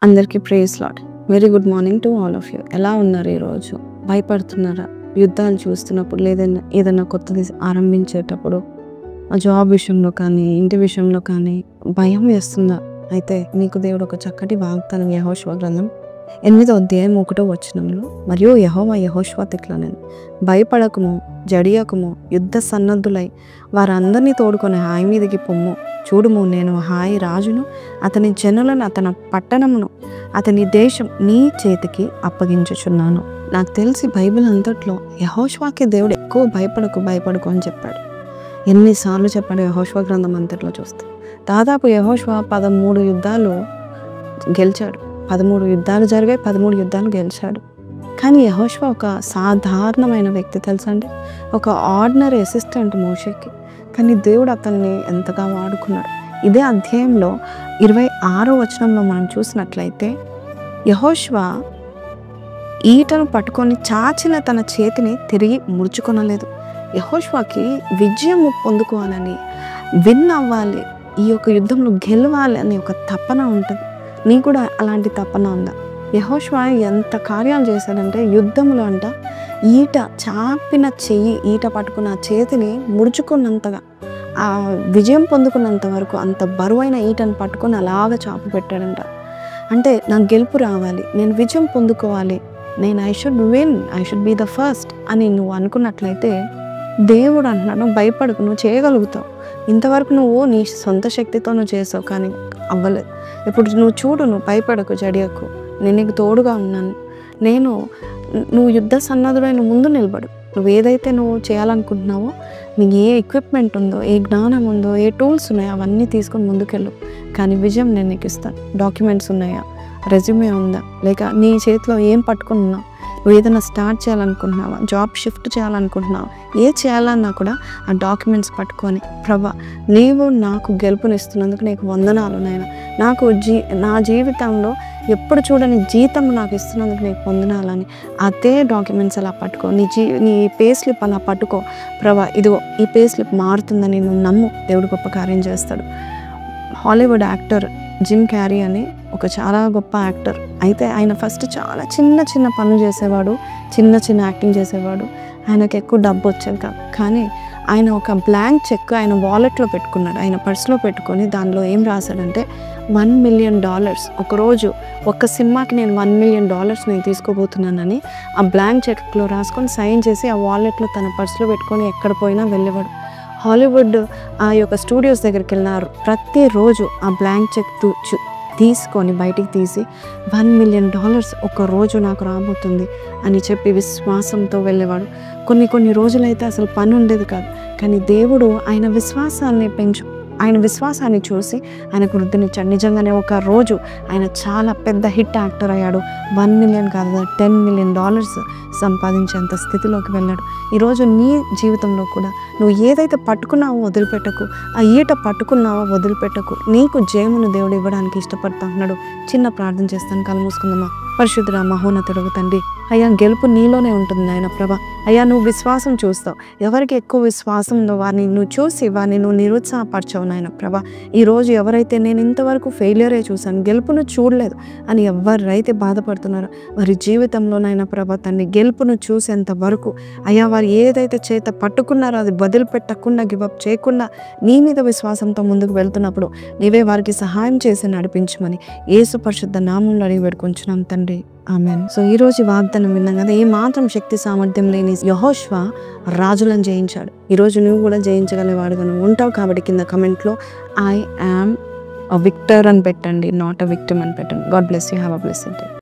అందరికీ praise lord. Very good morning to all of you. ఎలా ఉన్నారు ఈరోజు? భయపడుతున్నారా? యుద్ధాలు చూస్తున్నప్పుడు ఏదైనా కొత్తది ఆరంభించేటప్పుడు జాబ్ విషయంలో కానీ ఇంటి విషయంలో కానీ భయం వేస్తుందా? అయితే మీకు దేవుడు ఒక చక్కటి వాగ్దానం యెహోషువ గ్రంథం 8వ అధ్యాయం 1వ వచనంలో, మరియు యెహోవా యెహోషువతో ఇట్లనెను, భయపడకము, జడియకము, యుద్ధ సన్నద్ధులై వారందరినీ తోడుకొని హాయి మీదకి పొమ్ము. చూడుము, నేను హాయి రాజును, అతని జనులను, అతని పట్టణమును, అతని దేశం నీ చేతికి అప్పగించుచున్నాను. నాకు తెలిసి బైబిల్ అంతట్లో యెహోషువకి దేవుడు ఎక్కువ భయపడకు అని చెప్పాడు. ఎన్నిసార్లు చెప్పాడు యెహోషువ గ్రంథం అంతట్లో చూస్తే. దాదాపు యెహోషువ 13 యుద్ధాలు గెలిచాడు. 13 యుద్ధాలు జరిగాయి, 13 యుద్ధాలు గెలిచాడు. కానీ యెహోషువ ఒక సాధారణమైన వ్యక్తి, తెలుసా అండి? ఒక ఆర్డినరీ అసిస్టెంట్ మోషేకి. కానీ దేవుడు అతన్ని ఎంతగా వాడుకున్నాడు. ఇదే అధ్యాయంలో 26వ వచనంలో మనం చూసినట్లయితే, యెహోషువ ఈటను పట్టుకొని చాచిన తన చేతిని తిరిగి ముడుచుకొనలేదు. యెహోషువకి విజయం పొందుకోవాలని, విన్ అవ్వాలి, ఈ యొక్క యుద్ధంలో గెలవాలి అని ఒక తపన ఉంటుంది. నీ కూడా అలాంటి తపన ఉందా? యెహోషువ ఎంత కార్యాలు చేశాడంటే, యుద్ధంలో అంట ఈట చాపిన చెయ్యి, ఈట పట్టుకున్న చేతిని ముడుచుకున్నంతగా, ఆ విజయం పొందుకున్నంత వరకు అంత బరువైన ఈటను పట్టుకొని అలాగా చాపు పెట్టాడంట. అంటే నాకు గెలుపు రావాలి, నేను విజయం పొందుకోవాలి, నేను I should be the first అని నువ్వు అనుకున్నట్లయితే, దేవుడు అంటున్నాడు, భయపడకు, నువ్వు చేయగలుగుతావు. ఇంతవరకు నువ్వు నీ సొంత శక్తితో నువ్వు చేసావు, కానీ అవ్వలేదు. ఇప్పుడు నువ్వు చూడు, నువ్వు భయపడకు, జడియకు, నేను నీకు తోడుగా ఉన్నాను. నువ్వు యుద్ధ సన్నద్ధుడైన ముందు నిలబడు. నువ్వు ఏదైతే నువ్వు చేయాలనుకుంటున్నావో, నీకు ఏ ఎక్విప్మెంట్ ఉందో, ఏ జ్ఞానం ఉందో, ఏ టూల్స్ ఉన్నాయో అవన్నీ తీసుకొని ముందుకెళ్ళు. కానీ విజయం నేను నీకు ఇస్తాను. డాక్యుమెంట్స్ ఉన్నాయా? రెజ్యూమే ఉందా? లేక నీ చేతిలో ఏం పట్టుకొని ఉన్నావు? నువ్వు ఏదైనా స్టార్ట్ చేయాలనుకుంటున్నావా? జాబ్ షిఫ్ట్ చేయాలనుకుంటున్నావా? ఏ చేయాలన్నా కూడా ఆ డాక్యుమెంట్స్ పట్టుకొని, ప్రభా, నీవు నాకు గెలుపునిస్తున్నందుకు నీకు వందనాలు నాయనా, నా జీవితంలో ఎప్పుడు చూడని జీతం నాకు ఇస్తున్నందుకు నీకు వందనాలని అదే డాక్యుమెంట్స్ అలా పట్టుకో. నీ పే స్లిప్ అలా పట్టుకో. ప్రభా, ఇదిగో ఈ పే స్లిప్ మారుతుందని నువ్వు నమ్ము. దేవుడు గొప్ప కార్యం చేస్తాడు. హాలీవుడ్ యాక్టర్ జిమ్ క్యారీ అని ఒక చాలా గొప్ప యాక్టర్. అయితే ఆయన ఫస్ట్ చాలా చిన్న పనులు చేసేవాడు, చిన్న యాక్టింగ్ చేసేవాడు. ఆయనకు ఎక్కువ డబ్బు వచ్చేది కాదు. కానీ ఆయన ఒక బ్లాంక్ చెక్ ఆయన వాలెట్లో పెట్టుకున్నాడు, ఆయన పర్సులో పెట్టుకొని దానిలో ఏం రాశాడంటే, $1 million, ఒకరోజు ఒక్క సినిమాకి నేను $1 million నేను తీసుకోబోతున్నానని ఆ బ్లాంక్ చెక్లో రాసుకొని సైన్ చేసి ఆ వాలెట్లో తన పర్సులో పెట్టుకొని ఎక్కడ పోయినా వెళ్ళేవాడు. హాలీవుడ్ ఆ యొక్క స్టూడియోస్ దగ్గరికి వెళ్ళినారు. ప్రతిరోజు ఆ బ్లాంక్ చెక్ తీసుకొని బయటికి తీసి $1 million ఒక రోజు నాకు రాబోతుంది అని చెప్పి విశ్వాసంతో వెళ్ళేవాడు. కొన్ని రోజులైతే అసలు పని ఉండేది కాదు. కానీ దేవుడు ఆయన విశ్వాసాన్ని చూసి ఆయనకు వృద్ధినిచ్చాడు. నిజంగానే ఒక రోజు ఆయన చాలా పెద్ద హిట్ యాక్టర్ అయ్యాడు. $1 million కాదు, $10 million సంపాదించేంత స్థితిలోకి వెళ్ళాడు. ఈరోజు నీ జీవితంలో కూడా నువ్వు ఏదైతే పట్టుకున్నావో వదిలిపెట్టకు, ఆ ఈట పట్టుకున్నావో వదిలిపెట్టకు. నీకు జయమును దేవుడు ఇవ్వడానికి ఇష్టపడతా ఉన్నాడు. చిన్న ప్రార్థన చేస్తాను, కళ్ళు మూసుకుందామా. పరిశుద్ధుడా, మహోన్నతుడగు తండ్రి, అయ్యా, గెలుపు నీలోనే ఉంటుంది నాయన ప్రభా. అయ్యా, నువ్వు విశ్వాసం చూస్తావు. ఎవరికి ఎక్కువ విశ్వాసం ఉందో వారిని నువ్వు చూసి వారిని నువ్వు నిరుత్సాహపరచవు నాయన ప్రభా. ఈరోజు ఎవరైతే నేను ఇంతవరకు ఫెయిలియరే చూశాను, గెలుపును చూడలేదు అని ఎవరైతే బాధపడుతున్నారో వారి జీవితంలో నాయన ప్రభా తండ్రి గెలుపును చూసేంత వరకు అయ్యా, వారు ఏదైతే చేత పట్టుకున్నారో అది వదిలిపెట్టకుండా, గివప్ చేయకుండా నీ మీద విశ్వాసంతో ముందుకు వెళ్తున్నప్పుడు నీవే వారికి సహాయం చేసి నడిపించమని యేసు పరిశుద్ధ నామంలో అడిగి వేడుకొంచున్నాం తండ్రి, ఆమేన్. సో ఈరోజు వాగ్దానం విన్నాం కదా, ఏ మాత్రం శక్తి సామర్థ్యం లేని యెహోషువ రాజులను జయించాడు. ఈరోజు నువ్వు కూడా జయించగలిగేవాడుగా నువ్వు ఉంటావు. కాబట్టి కింద కమెంట్లో ఐ యామ్ అ విక్టర్ అని పెట్టండి, నాట్ అ విక్టిమ్ అని పెట్టండి. God bless you. Have a blessed day.